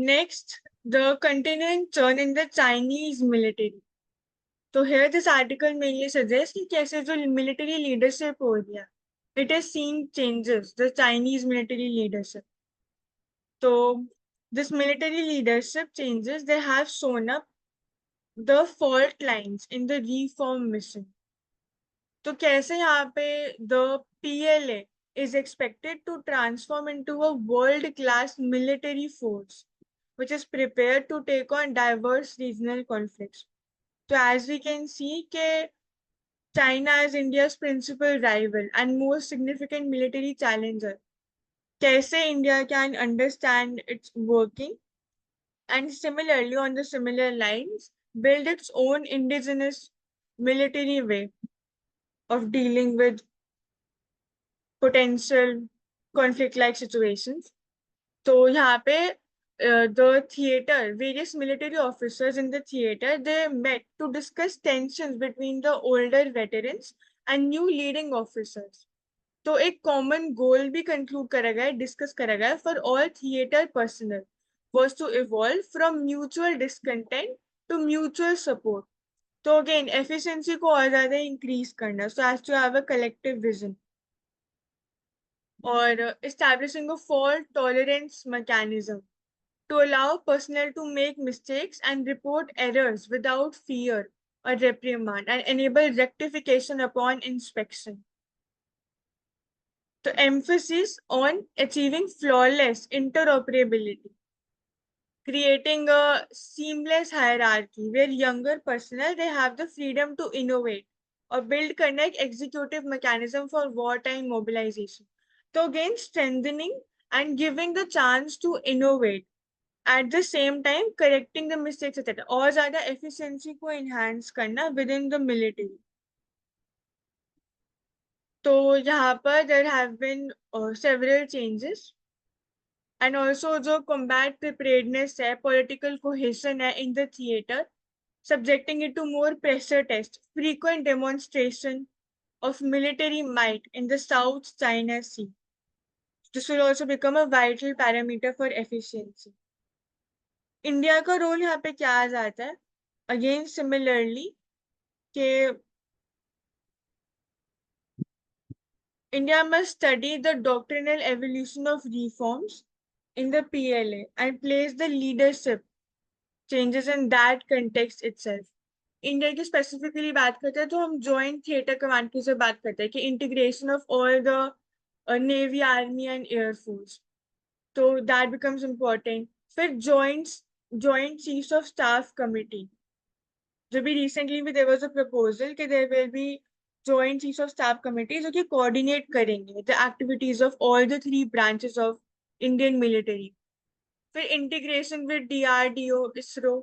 Next, the continuing turn in the Chinese military. So here this article mainly suggests कि कैसे जो military leadership हो गया, it has seen changes, the Chinese military leadership. So this military leadership changes, they have shown up the fault lines in the reform mission. तो कैसे यहाँ पे the PLA is expected to transform into a world-class military force, which is prepared to take on diverse regional conflicts. So as we can see, China is India's principal rival and most significant military challenger. कैसे India can understand its working and similarly, on the similar lines, build its own indigenous military way of dealing with potential conflict-like situations. So यहाँ पे the theater, various military officers in the theater, they met to discuss tensions between the older veterans and new leading officers. तो एक common goal भी conclude करा गया है, discuss करा गया है for all theater personnel was to evolve from mutual discontent to mutual support. तो again, efficiency को और ज़्यादा increase करना, so as to have a collective vision. Or establishing a fault tolerance mechanism to allow personnel to make mistakes and report errors without fear or reprimand and enable rectification upon inspection. The emphasis on achieving flawless interoperability, creating a seamless hierarchy where younger personnel, they have the freedom to innovate or build connect executive mechanism for wartime mobilization. So again, strengthening and giving the chance to innovate at the same time correcting the mistakes, etc. और ज़्यादा efficiency को enhance करना within the military. तो यहाँ पर there have been several changes. And also जो combat preparedness है, political cohesion है in the theater, subjecting it to more pressure tests, frequent demonstration of military might in the South China Sea. This will also become a vital parameter for efficiency. India का role यहाँ पे क्या आ जाता है? Again, similarly, कि India must study the doctrinal evolution of reforms in the PLA and place the leadership changes in that context itself. India की specifically बात करते हैं तो हम जॉइंट थिएटर कमांड की से बात करते हैं कि integration of all the navy army and air force, तो दैट बिकम्स इम्पोर्टेंट. फिर joint chiefs of staff committee, जो भी रिसेंटली भी देयर वाज अ प्रपोजल कि there will be joint chiefs of staff committee जो कि कोऑर्डिनेट करेंगे the activities of all the 3 branches of Indian military. फिर integration with DRDO, ISRO,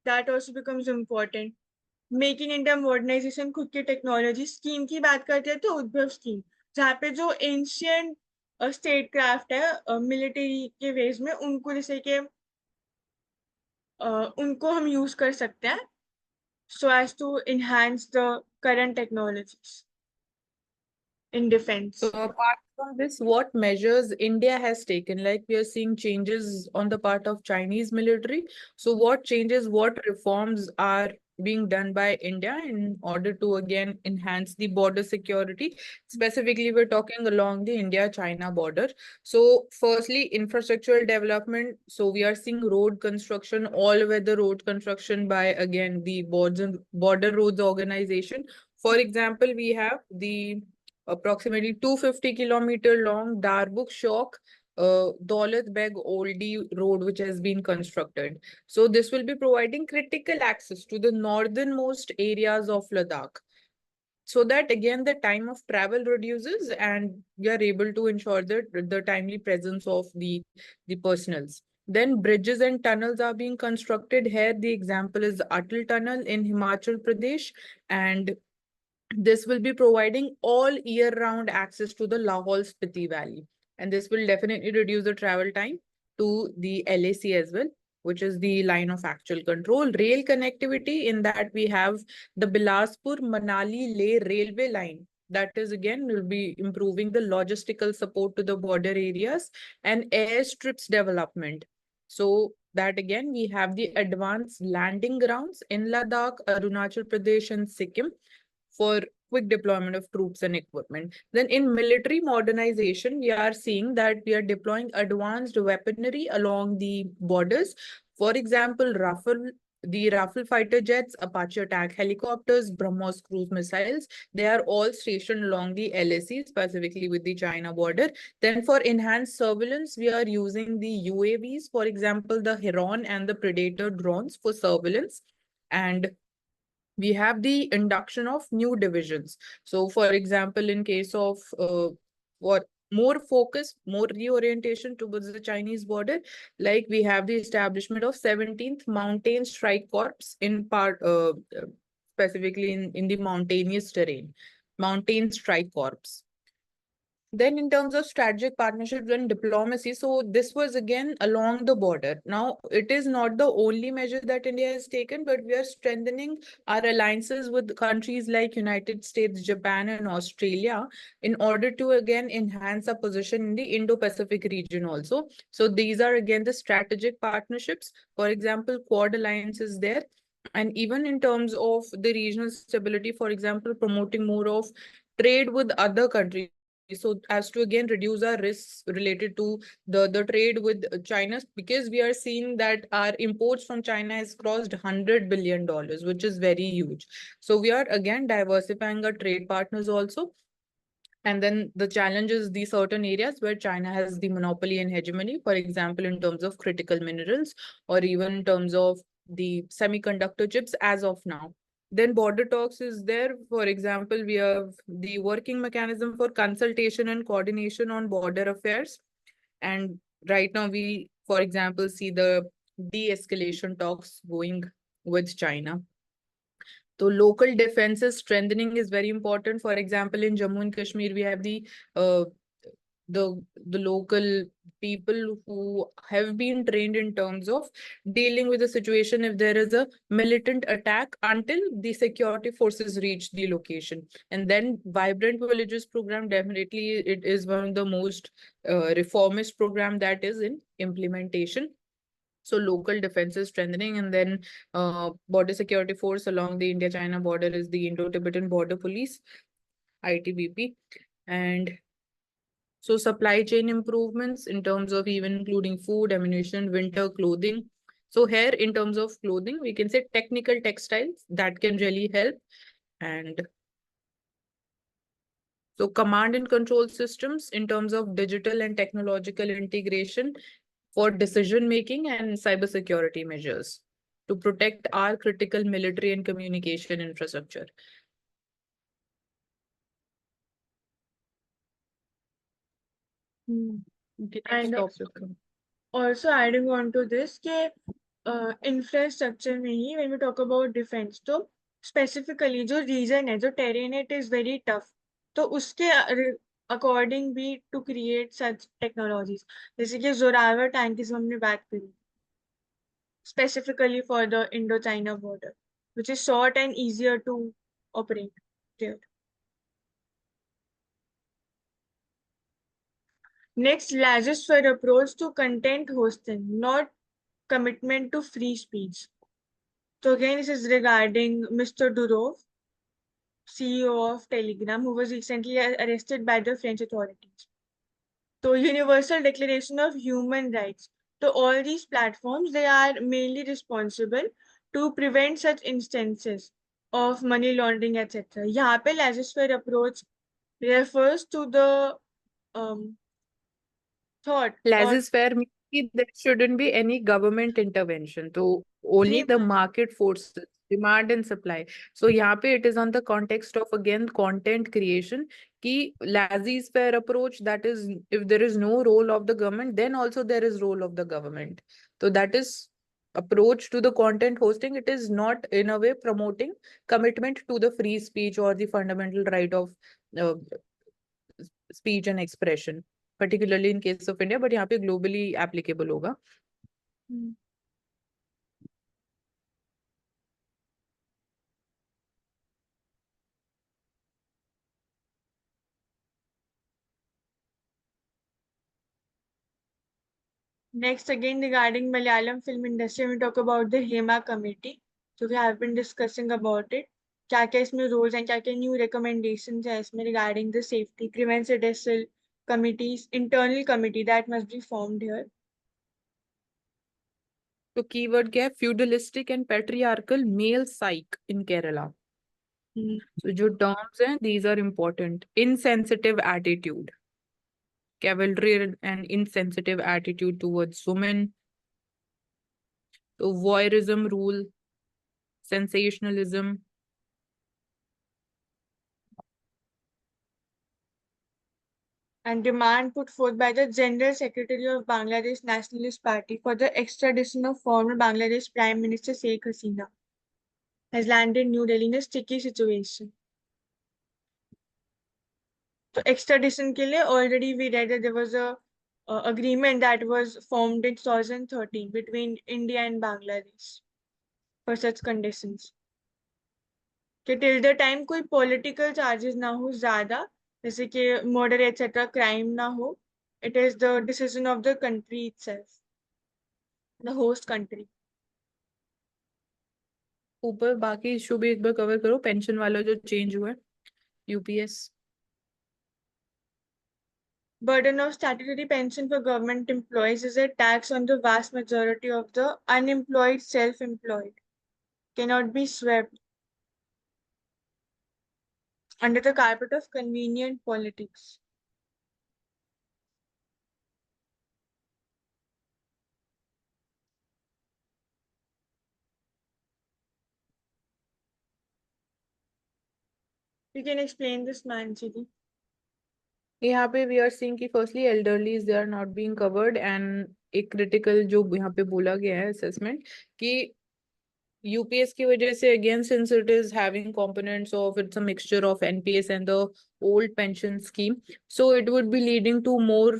that also becomes important. Making India modernization, खुद की technology scheme की बात करते हैं तो उद्भव स्कीम, जहाँ पे जो एंशियंट स्टेट क्राफ्ट है मिलिट्री के वेज में, उनको जैसे कि उनको हम यूज कर सकते हैं so as to enhance the current technologies in defense. So apart from this, what measures India has taken? Like we are seeing changes on the part of Chinese military. So what changes, what reforms are being done by India in order to again enhance the border security? Specifically, we're talking along the India-China border. So firstly, infrastructural development. So we are seeing road construction, all-weather road construction by again the border roads organization. For example, we have the approximately 250-kilometer long Darbuk Shok Daulat Beg Oldie road, which has been constructed. So this will be providing critical access to the northernmost areas of Ladakh, so that again the time of travel reduces and we are able to ensure that the timely presence of the personals. Then bridges and tunnels are being constructed. Here the example is Atal Tunnel in Himachal Pradesh, and this will be providing all year-round access to the Lahaul Spiti Valley. And this will definitely reduce the travel time to the LAC as well, which is the line of actual control. Rail connectivity, in that we have the Bilaspur-Manali-Leh railway line. That is again will be improving the logistical support to the border areas and airstrips development. So that again, we have the advanced landing grounds in Ladakh, Arunachal Pradesh, and Sikkim for quick deployment of troops and equipment. Then in military modernization, we are seeing that we are deploying advanced weaponry along the borders. For example, the Rafale fighter jets, Apache attack helicopters, BrahMos cruise missiles, they are all stationed along the LAC, specifically with the China border. Then for enhanced surveillance, we are using the UAVs, for example, the Heron and the Predator drones for surveillance. And we have the induction of new divisions. So, for example, in case of what more focus, more reorientation towards the Chinese border, like we have the establishment of 17th Mountain Strike Corps in part, specifically in the mountainous terrain, Mountain Strike Corps. Then in terms of strategic partnerships and diplomacy, so this was again along the border. Now, it is not the only measure that India has taken, but we are strengthening our alliances with countries like United States, Japan, and Australia in order to again enhance our position in the Indo-Pacific region also. So these are again the strategic partnerships. For example, Quad Alliance is there. And even in terms of the regional stability, for example, promoting more of trade with other countries, so as to again reduce our risks related to the trade with China, because we are seeing that our imports from China has crossed $100 billion, which is very huge. So we are again diversifying our trade partners also. And then the challenge is the certain areas where China has the monopoly and hegemony, for example, in terms of critical minerals or even in terms of the semiconductor chips as of now. Then border talks is there. For example, we have the working mechanism for consultation and coordination on border affairs. And right now we, for example, see the de-escalation talks going with China. So local defenses strengthening is very important. For example, in Jammu and Kashmir, we have uh, the local people who have been trained in terms of dealing with the situation if there is a militant attack until the security forces reach the location. And then Vibrant Villages program, definitely it is one of the most reformist program that is in implementation. So local defenses strengthening, and then border security force along the India-China border is the Indo-Tibetan Border Police, ITBP. And so supply chain improvements in terms of even including food, ammunition, winter clothing. So here in terms of clothing, we can say technical textiles that can really help. And so command and control systems in terms of digital and technological integration for decision making and cybersecurity measures to protect our critical military and communication infrastructure. Okay, And next topic. also adding on to this, infrastructure में ही when we talk about defense, तो specifically जो region है, जो terrain है, it is very tough. तो उसके according भी to create such technologies, जैसे कि Zorawar tank की हमने बात करी, specifically for the Indo-China border, which is short and easier to operate there. Next, laissez-faire approach to content hosting, not commitment to free speech. So again, this is regarding Mr. Durov, CEO of Telegram, who was recently arrested by the French authorities. So Universal Declaration of Human Rights. So all these platforms, they are mainly responsible to prevent such instances of money laundering, etc. यहाँ पे laissez-faire approach refers to the thought or Laissez-faire means कि there shouldn't be any government intervention. So only free the market forces, demand and supply. So यहाँ पे it is on the context of again content creation कि laissez-faire approach, that is if there is no role of the government, then also there is role of the government. So that is approach to the content hosting. It is not in a way promoting commitment to the free speech or the fundamental right of uh, speech and expression, particularly in case of India, but यहाँ पे globally applicable होगा. Next, again regarding Malayalam film industry, we talk about the Hema committee. So we have been discussing about it. क्या क्या इसमें roles and क्या क्या new recommendations है इसमें regarding the safety, prevent seditious committees, internal committee that must be formed here. तो keyword क्या है? Feudalistic and patriarchal male psyche in Kerala. तो जो टर्म्स हैं these are important. Insensitive attitude, cavalry and insensitive attitude towards women. So voyeurism rule, sensationalism. And demand put forth by the General Secretary of Bangladesh Nationalist Party for the extradition of former Bangladesh Prime Minister Sheikh Hasina has landed New Delhi in a sticky situation. So extradition के लिए already we read that there was a agreement that was formed in 2013 between India and Bangladesh for such conditions. कि till the time कोई political charges ना हो ज़्यादा, जैसे कि murder etc. crime ना हो, it is the decision of the country itself, the host country. ऊपर बाकी इशू भी एक बार कवर करो. पेंशन वाला जो चेंज हुआ है UPS. Burden of statutory pension for government employees is a tax on the vast majority of the unemployed self-employed. Cannot be swept under the carpet of convenient politics. You can explain this, Manjiri. यहाँ पे we are seeing कि firstly elderlies they are not being covered. And एक critical जो यहाँ पे बोला गया है असेसमेंट कि यूपीएस की वजह से again since it is having components of it's a mixture of NPS and the old pension scheme, so it would be leading to more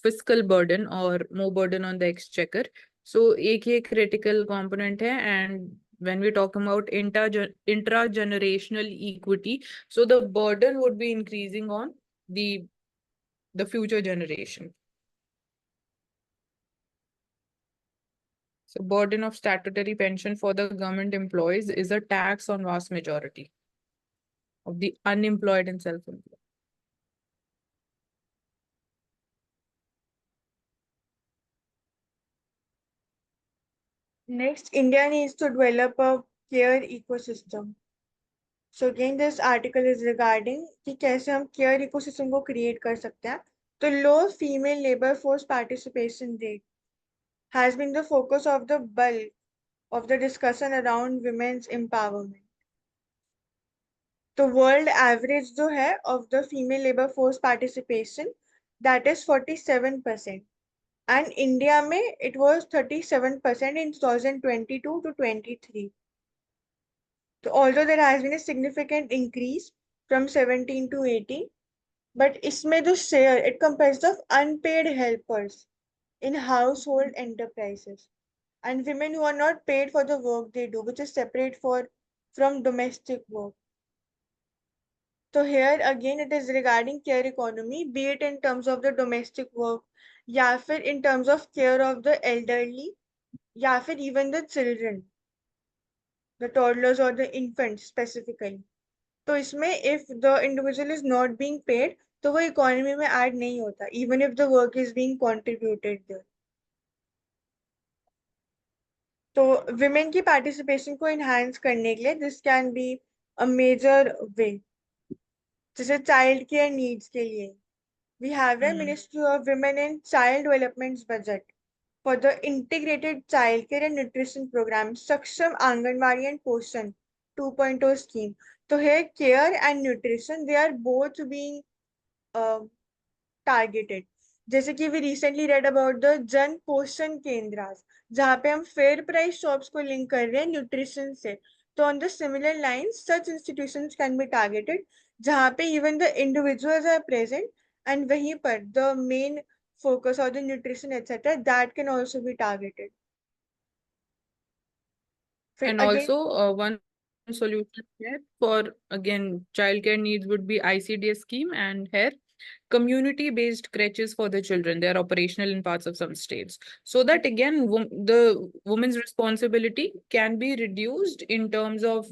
fiscal burden or more burden on the exchequer. So एक ये critical component है. And when we talk about intra-generational equity, so the burden would be increasing on the future generation. So burden of statutory pension for the government employees is a tax on vast majority of the unemployed and self-employed. Next, India needs to develop a care ecosystem. So again, this article is regarding कि कैसे हम care ecosystem को create कर सकते हैं. The low female labor force participation rate has been the focus of the bulk of the discussion around women's empowerment. The world average जो है of the female labor force participation, that is 47%. And India में it was 37% in 2022 to 23. So although there has been a significant increase from 17 to 18, but इसमें जो share, it comprises of unpaid helpers in household enterprises and women who are not paid for the work they do, which is separate from domestic work. So here again, it is regarding care economy, be it in terms of the domestic work, या फिर in terms of care of the elderly, या फिर even the children, the toddlers or the infants specifically. तो इसमें if the individual is not being paid, तो वो economy में add नहीं होता, even if the work is being contributed there. तो women की participation को enhance करने के लिए this can be a major way. जैसे child care needs के लिए we have a Ministry of Women and Child Development's budget for the integrated child care and nutrition program, Saksham Anganwadi and Poshan 2.0 scheme. So here care and nutrition, they are both being targeted. जैसे कि we recently read about the Jan Poshan Kendras, जहाँ पे हम fair price shops को link कर रहे हैं nutrition से. So on the similar lines, such institutions can be targeted, जहाँ पे even the individuals are present and वहीं पर the main focus or the nutrition etc. that can also be targeted. फिर And again, also one solution here for again childcare needs would be ICDS scheme. And here community-based creches for the children. They are operational in parts of some states. So that again, the woman's responsibility can be reduced in terms of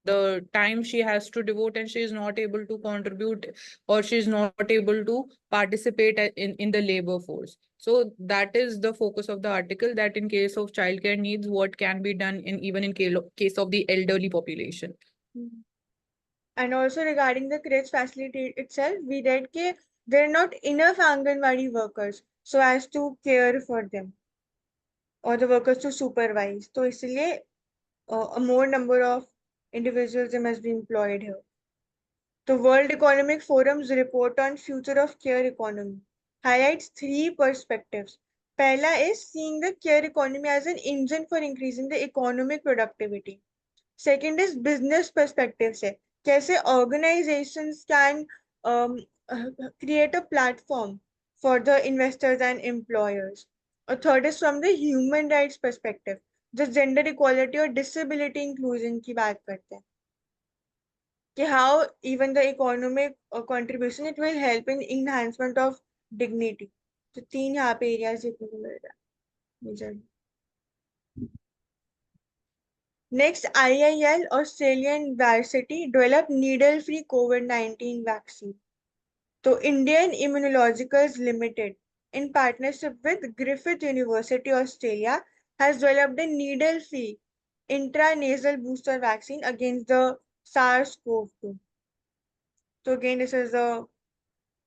the time she has to devote, and she is not able to contribute, or she is not able to participate in the labor force. So that is the focus of the article, that in case of childcare needs, what can be done in even in case of the elderly population. And also regarding the crèche facility itself, we read that there are not enough Anganwadi workers so as to care for them or the workers to supervise. So इसलिए a more number of individuals must be employed here. The World Economic Forum's report on future of care economy highlights three perspectives. Pehla is seeing the care economy as an engine for increasing the economic productivity. Second is business perspective से कैसे organizations can um, create a platform for the investors and employers. A third is from the human rights perspective, जो gender equality और disability inclusion की बात करते हैं कि how even the economic contribution it will help in enhancement of dignity. तो तीन यहाँ पे areas देखने को मिल रहा है मुझे. Next, IIL Australian Varsity developed needle-free COVID-19 vaccine. So Indian Immunologicals Limited, in partnership with Griffith University Australia, has developed a needle-free intranasal booster vaccine against the SARS-CoV-2. So again, this is a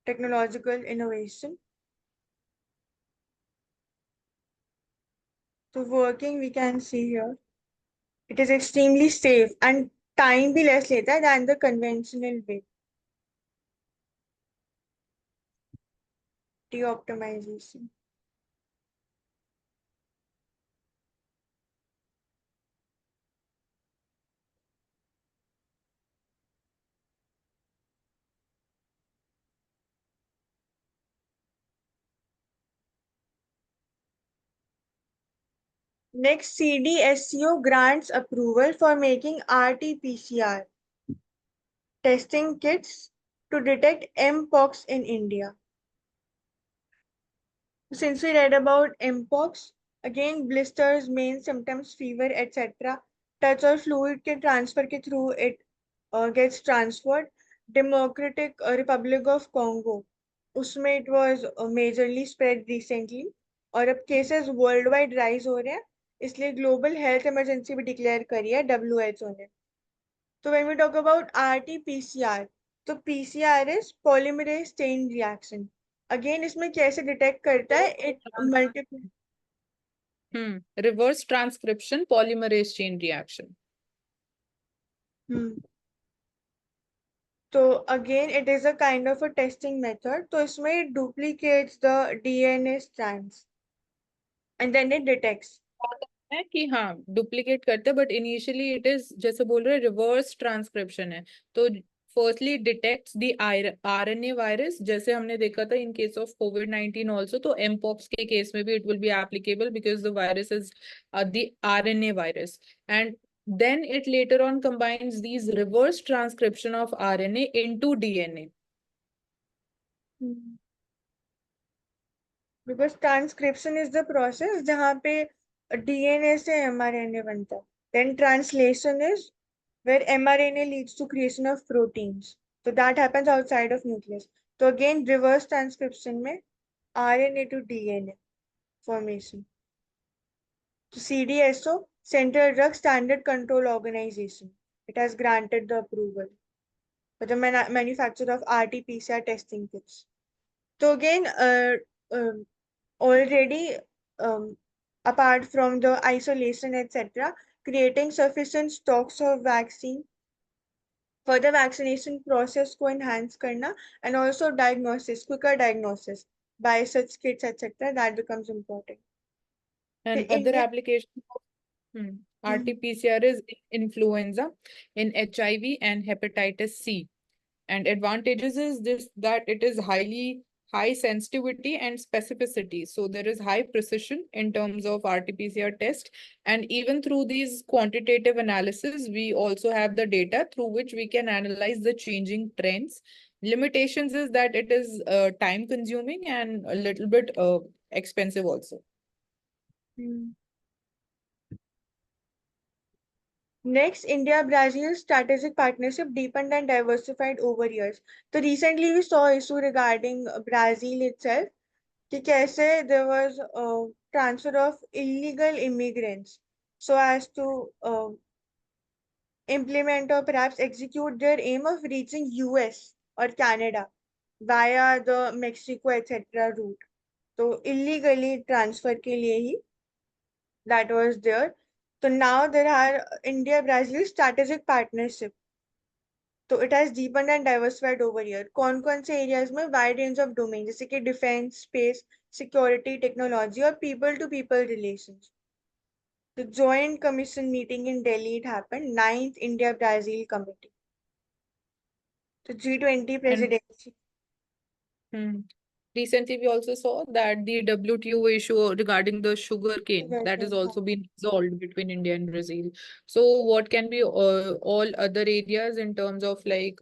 technological innovation. So working, we can see here. It is extremely safe and time be less later than the conventional way. Optimization. Next, CDSCO grants approval for making RT-PCR testing kits to detect Mpox in India. Since we read about Mpox, again blisters, main symptoms, fever, etc. Touch or fluid के transfer के through it gets transferred. Democratic Republic of Congo, उसमें it was majorly spread recently. और अब cases worldwide rise हो रहे हैं, इसलिए global health emergency भी declare करी है WHO ने. So when we talk about RT-PCR, तो PCR is polymerase chain reaction. Again, इसमें कैसे detect करता है? It multiple. Reverse transcription polymerase chain reaction. So again, it is a kind of a testing method. So इसमें it duplicates the DNA strands and then it detects. है कि हाँ duplicate करते हैं, बट इनिशियली इट इज जैसे बोल रहे reverse transcription है. तो firstly detects the RNA virus, जैसे हमने देखा था in case of covid also. तो एमपॉक्स के केस में भी it will be applicable because the virus is the RNA virus. And then it later on combines these reverse transcription of RNA into DNA. Because transcription is the process जहाँ पे DNA से mRNA बनता है. Then translation is where mRNA leads to creation of proteins. So that happens outside of nucleus. So again, reverse transcription में RNA to DNA formation. So CDSO, Central Drug Standard Control Organization, it has granted the approval for the manufacture of RT-PCR testing kits. So again, already apart from the isolation, etc., creating sufficient stocks of vaccine for the vaccination process को enhance करना, and also diagnosis, quicker diagnosis by such kits, etc., that becomes important. And The other India, applications of RT-PCR is in influenza, in HIV and hepatitis C. And advantages is this, that it is high sensitivity and specificity. So there is high precision in terms of RT-PCR test. And even through these quantitative analysis, we also have the data through which we can analyze the changing trends. Limitations is that it is time consuming and a little bit expensive also. Hmm. Next, India-Brazil strategic partnership deepened and diversified over years. So recently we saw issue regarding Brazil itself कि कैसे there was a transfer of illegal immigrants so as to implement or perhaps execute their aim of reaching US or Canada via the Mexico etc. route. So illegally transfer के लिए ही that was there. So now there are India-Brazil strategic partnership. तो it has deepened and diversified over here. कौन-कौन से areas में wide range of domain जैसे कि defense, space, security, technology और people to people relations. The joint commission meeting in Delhi it happened, ninth India-Brazil committee. The G20 And presidency. hmm, recently we also saw that the WTO issue regarding the sugar cane that has हाँ. also been resolved between India and Brazil. So what can be all other areas in terms of like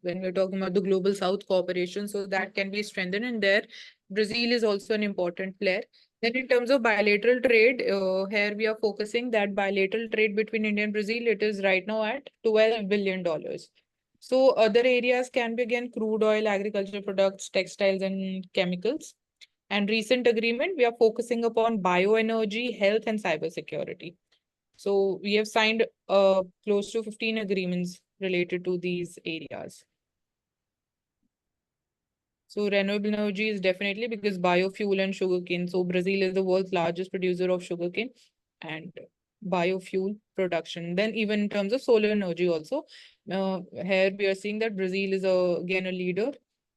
when we're talking about the global south cooperation, so that can be strengthened, and there Brazil is also an important player. Then in terms of bilateral trade, here we are focusing that bilateral trade between India and Brazil, it is right now at $12 billion. So other areas can be again crude oil, agricultural products, textiles, and chemicals. And recent agreement, we are focusing upon bioenergy, health, and cybersecurity. So we have signed close to 15 agreements related to these areas. So renewable energy is definitely because biofuel and sugarcane. So Brazil is the world's largest producer of sugarcane and biofuel production. Then even in terms of solar energy also, here we are seeing that Brazil is again a leader,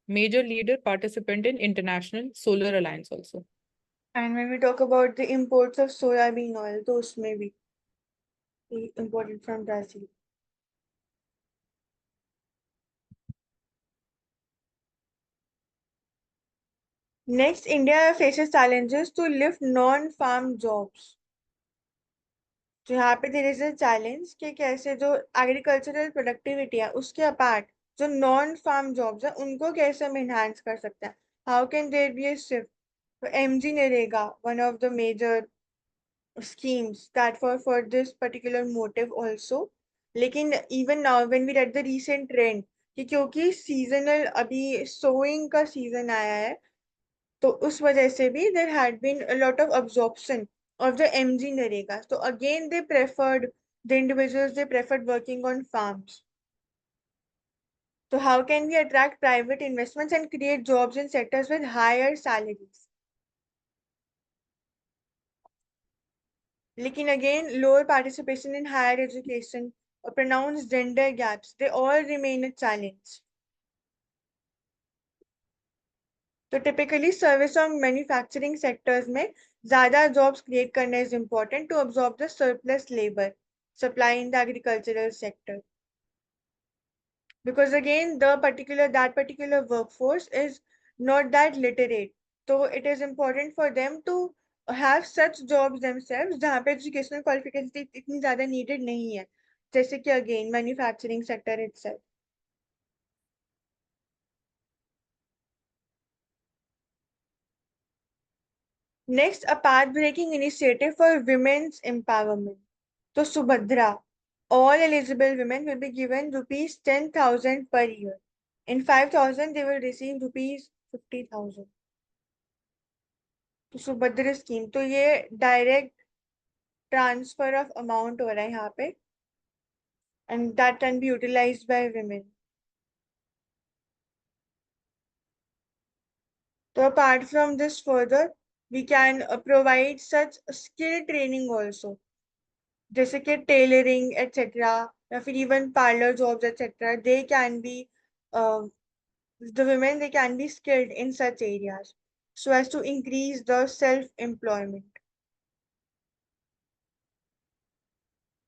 major leader participant in International Solar Alliance also. And when we talk about the imports of soybean oil, those may be imported from Brazil. Next, India faces challenges to lift non-farm jobs. तो यहाँ पे there is a challenge कि कैसे जो agricultural productivity है उसके apart जो non farm jobs है उनको कैसे हम enhance कर सकते हैं. How can there be a shift? So MG Narega, one of the major schemes that for this particular motive also. लेकिन even now when we read the recent trend कि क्योंकि seasonal अभी sowing का season आया है तो उस वजह से भी there had been a lot of absorption of the MG Narega. So again they preferred the individuals they preferred working on farms. So how can we attract private investments and create jobs in sectors with higher salaries? लेकिन again lower participation in higher education or pronounced gender gaps they all remain a challenge. तो typically service और manufacturing sectors में ज़्यादा jobs create करना is important to absorb the surplus labor supply in the agricultural sector. Because again, that particular workforce is not that literate. So it is important for them to have such jobs themselves जहाँ पे educational qualification इतनी ज़्यादा needed नहीं है. जैसे कि again manufacturing sector itself. Next, a path-breaking initiative for women's empowerment. So Subhadra, all eligible women will be given rupees 10,000 per year. In 5,000, they will receive rupees 50,000. तो Subhadra scheme तो ये direct transfer of amount हो रहा है यहाँ पे and that can be utilized by women. So apart from this further, we can provide such skill training also. जैसे कि टेलरिंग etc. या फिर even parlor jobs etc. They can be the women they can be skilled in such areas so as to increase the self-employment.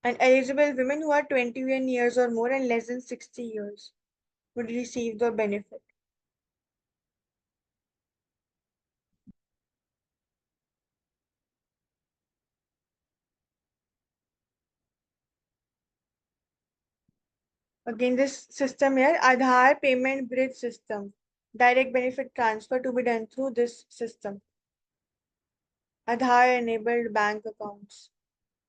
And eligible women who are 21 years or more and less than 60 years would receive the benefit. Again, this system here, Aadhaar payment bridge system, direct benefit transfer to be done through this system. Aadhaar enabled bank accounts.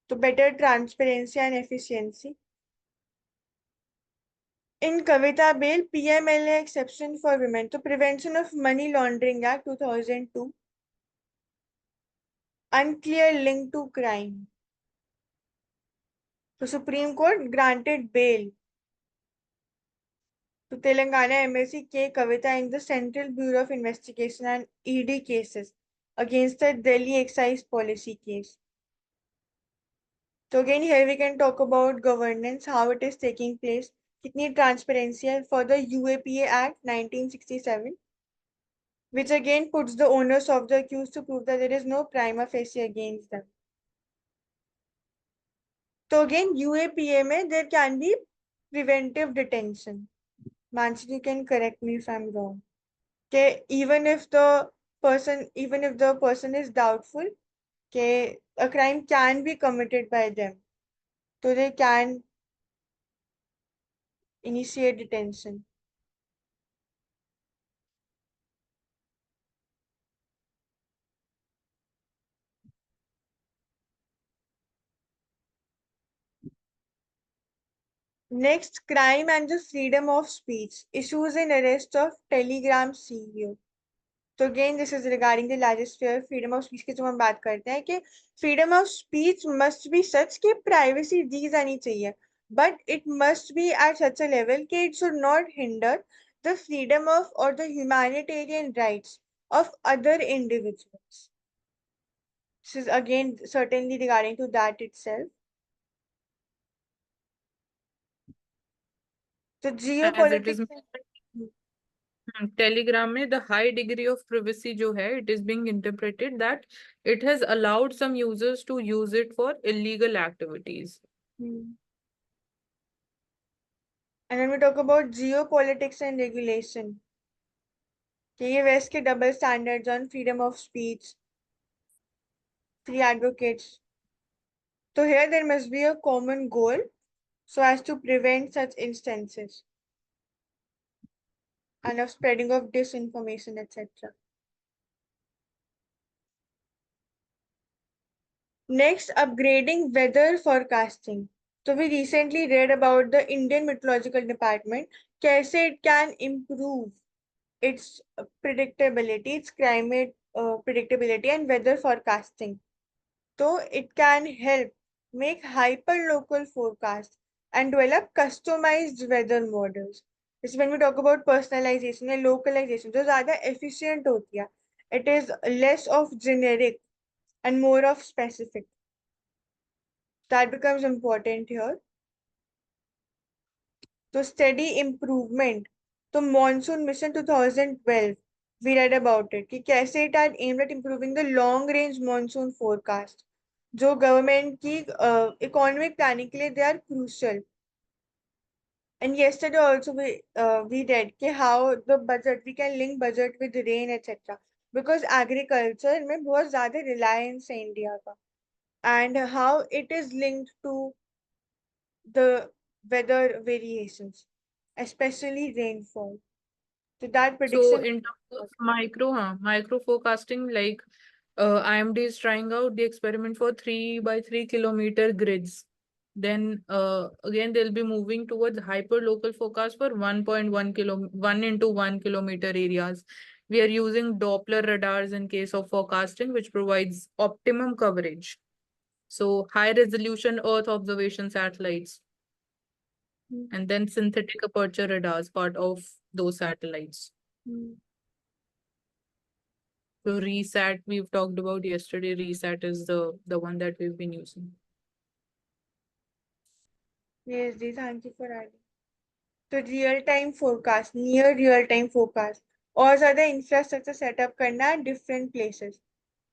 To better transparency and efficiency. In Kavita Bail, PMLA exception for women to Prevention of Money Laundering Act 2002. Unclear link to crime. The Supreme Court granted bail to Telangana MLC K. Kavita in the Central Bureau of Investigation and ED cases against the Delhi excise policy case. So again, here we can talk about governance, how it is taking place, kitni transparency hai for the UAPA Act 1967, which again puts the onus of the accused to prove that there is no prima facie against them. So again, UAPA mein there can be preventive detention. Mansi, you can correct me if I'm wrong. Okay, even if the person is doubtful, okay, a crime can be committed by them, so they can initiate detention. Next, crime and the freedom of speech. Issues in arrest of Telegram CEO. तो again, this is regarding the largest sphere, freedom of speech की जो हम बात करते हैं कि freedom of speech must be such कि privacy दी जानी चाहिए, but it must be at such a level कि it should not hinder the freedom of or the humanitarian rights of other individuals. This is again certainly regarding to that itself. So As it is geopolitics. Telegram में the high degree of privacy जो है, it is being interpreted that it has allowed some users to use it for illegal activities. And when we talk about geopolitics and regulation, ये West के double standards on freedom of speech, free advocates. So here there must be a common goal so as to prevent such instances and of spreading of disinformation, etc. Next, upgrading weather forecasting. So we recently read about the Indian Meteorological Department, कैसे it can improve its predictability, its climate predictability and weather forecasting. So it can help make hyper-local forecasts and develop customized weather models. This is when we talk about personalization and localization, जो ज़्यादा efficient होती है. It is less of generic and more of specific. That becomes important here. So steady improvement. So Monsoon Mission 2012, we read about it. कि कैसे it had aimed at improving the long range monsoon forecast. जो government की economic planning के लिए they are crucial. And yesterday also we read कि how the budget, we can link budget with rain etc. Because agriculture में बहुत ज़्यादा reliance है India का. And how it is linked to the weather variations, especially rainfall. So that So prediction. in terms of micro forecasting, like IMD is trying out the experiment for 3 by 3 kilometer grids. Then again they'll be moving towards hyper local forecast for 1 into 1 kilometer areas. We are using Doppler radars in case of forecasting, which provides optimum coverage. So high resolution Earth observation satellites, and then synthetic aperture radars, part of those satellites. So RESAT we've talked about yesterday. RESAT is the one that we've been using. Yes, thank you for adding. So real-time forecast, near real-time forecast, और ज़्यादा infrastructure setup करना है different places.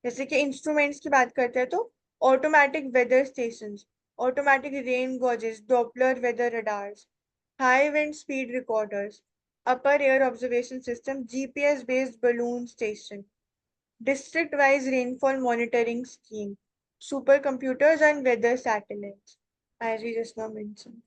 जैसे कि instruments की बात करते हैं तो automatic weather stations, automatic rain gauges, Doppler weather radars, high wind speed recorders, upper air observation system, GPS-based balloon station, district-wise rainfall monitoring scheme, supercomputers and weather satellites, as we just now mentioned.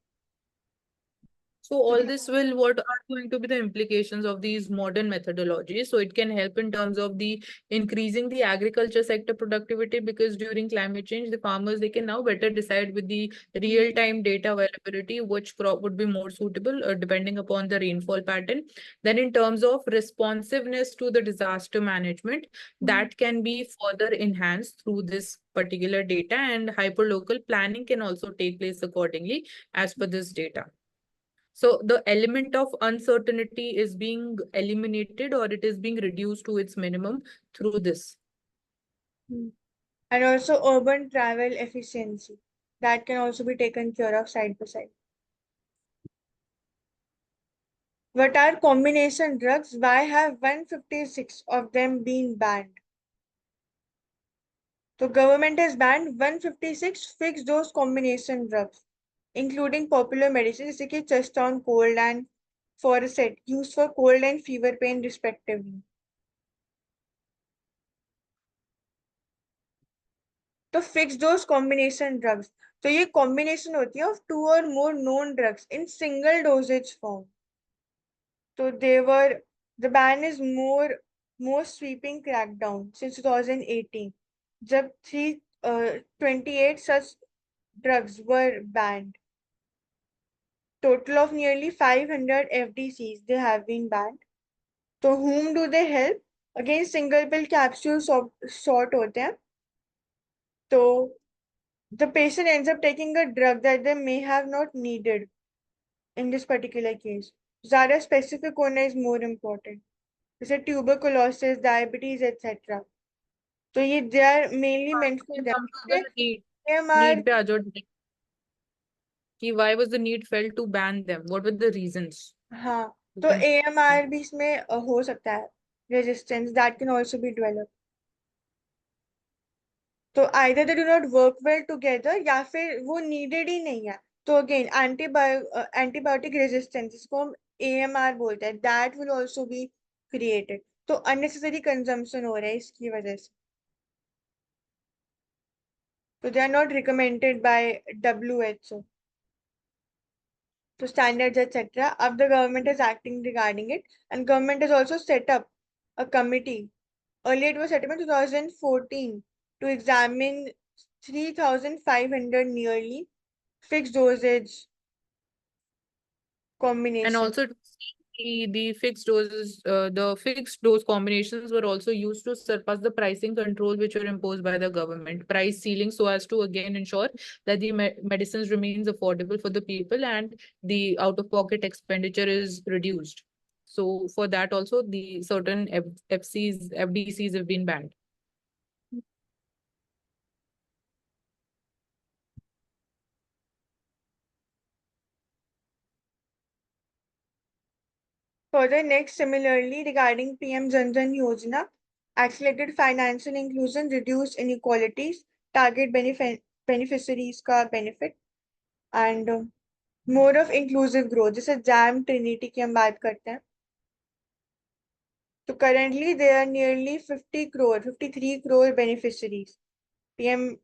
So all this will, what are going to be the implications of these modern methodologies? So it can help in terms of the increasing the agriculture sector productivity, because during climate change, the farmers, they can now better decide with the real-time data availability which crop would be more suitable depending upon the rainfall pattern. Then in terms of responsiveness to the disaster management, that can be further enhanced through this particular data, and hyperlocal planning can also take place accordingly as per this data. So the element of uncertainty is being eliminated, or it is being reduced to its minimum through this. And also urban travel efficiency. That can also be taken care of side by side. What are combination drugs? Why have 156 of them been banned? The government has banned 156 fixed dose combination drugs, including popular medicines such as Cheston cold and Foricet, used for cold and fever pain respectively. तो fix dose combination drugs, तो ये combination होती है of 2 or more known drugs in single dosage form. So the ban is more sweeping crackdown since 2018, जब 328 such drugs were banned. Total of nearly 500 FDCs they have been banned. So whom do they help? Again, single pill capsules short होते हैं. So the patient ends up taking a drug that they may have not needed in this particular case. ज़्यादा specific होना is more important. जैसे tuberculosis, diabetes, etc. तो ये they are mainly meant for that. Come to the need AMR, पे आ जाओ direct. कि why was the need felt to ban them? What were the reasons? हाँ, You तो can- AMR भी इसमें हो सकता है. Resistance that can also be developed. तो either they do not work well together या फिर वो needed ही नहीं है. तो again antibiotic resistance, जिसको हम AMR बोलते हैं, that will also be created. तो unnecessary consumption हो रहा है इसकी वजह से. So they are not recommended by WHO. So standards, etc. अब the government is acting regarding it, and government has also set up a committee. Earlier it was set up in 2014 to examine 3,500 nearly fixed dosage And combination. also to see the fixed doses, the fixed dose combinations were also used to surpass the pricing control which were imposed by the government, price ceiling, so as to again ensure that the medicines remains affordable for the people and the out-of-pocket expenditure is reduced. So for that also, the certain FDCs have been banned. Further, next, similarly, regarding PM Jan Dhan Yojana, accelerated financial inclusion, reduced inequalities, target beneficiaries का benefit, and more of inclusive growth. जैसे JAM Trinity की हम बात करते हैं. So currently there are nearly 53 crore beneficiaries, PMJDY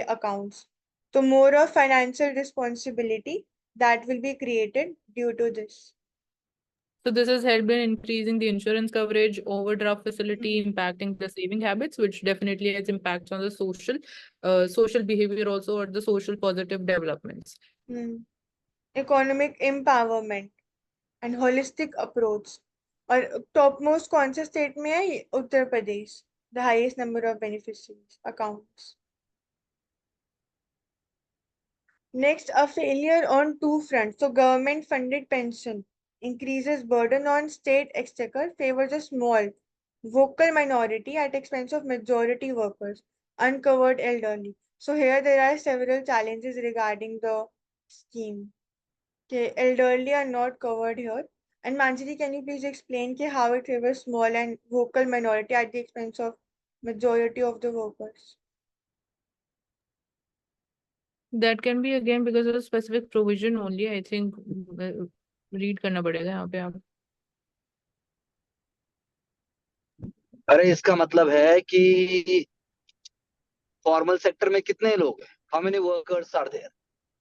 accounts. So more of financial responsibility that will be created due to this. So this has helped in increasing the insurance coverage, overdraft facility, impacting the saving habits, which definitely has impacts on the social behavior also, or the social positive developments. Economic empowerment and holistic approach. और topmost कौन से state में है? Uttar Pradesh, the highest number of beneficiaries accounts. Next, a failure on two fronts. So government funded pension increases burden on state exchequer, favors a small vocal minority at expense of majority workers, uncovered elderly. So here there are several challenges regarding the scheme. Okay, elderly are not covered here. And Manjari, can you please explain how it favors small and vocal minority at the expense of majority of the workers? That can be again because of a specific provision only. I think read करना पड़ेगा यहाँ पे आप. अरे इसका मतलब है कि फॉर्मल सेक्टर में कितने लोग हैं, how many workers are there,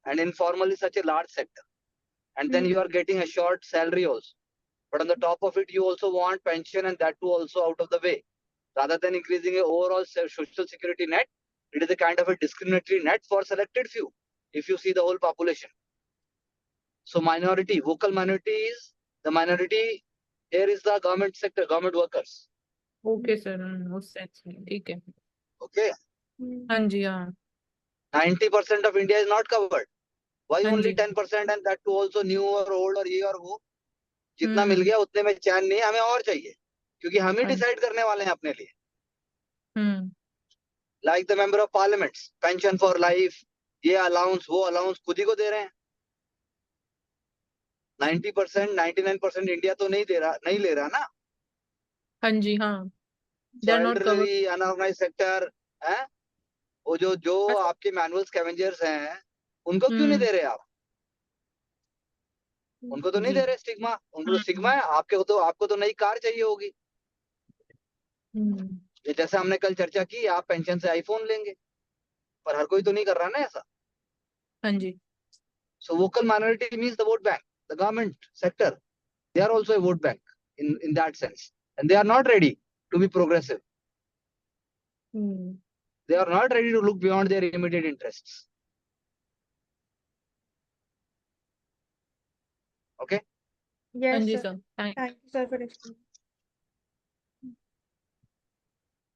and informal is such a large sector. and then you are getting a short salary also. But on the top of it, you also want pension, and that too also out of the way. Rather than increasing your overall social security net, it is a kind of a discriminatory net for selected few, if you see the whole population. So minority, vocal minority is the minority. Here is the government sector, government workers. Okay, sir. उस sense में ठीक है. Okay, हाँ जी, हाँ. 90% of India is not covered. Why हाँ only ji. 10%, and that too also new or old or ये और वो? जितना मिल गया उतने में चैन नहीं, हमें और चाहिए, क्योंकि हम ही हाँ. डिसाइड करने वाले हैं अपने लिए. हम्म. Like the member of parliament, pension for life, ये अलाउंस वो अलाउंस खुद ही को दे रहे हैं. 90%, 99% इंडिया तो नहीं दे रहा, नहीं ले रहा ना. हाँ जी, हाँ. So They are not covered. elderly, unorganized sector, हैं, वो जो आपके मैनुअल स्कैवेंजर्स हैं, उनको क्यों नहीं दे रहे आप? उनको तो नहीं जी. दे रहे स्टिग्मा. उनको तो स्टिग्मा है. आपको तो नई कार चाहिए होगी. ये जैसे हमने कल चर्चा की, आप पेंशन से आईफोन लेंगे, पर हर कोई तो नहीं कर रहा ना ऐसा. हाँ जी. So vocal minority means the vote bank, the government sector. They are also a vote bank in that sense, and they are not ready to be progressive. They are not ready to look beyond their immediate interests. Okay. हाँ Yes, ji, sir. sir. Thank you, sir, for explaining.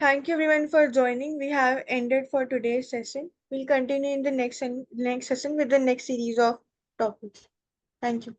Thank you, everyone, for joining. We have ended for today's session. We'll continue in the next session with the next series of topics. Thank you.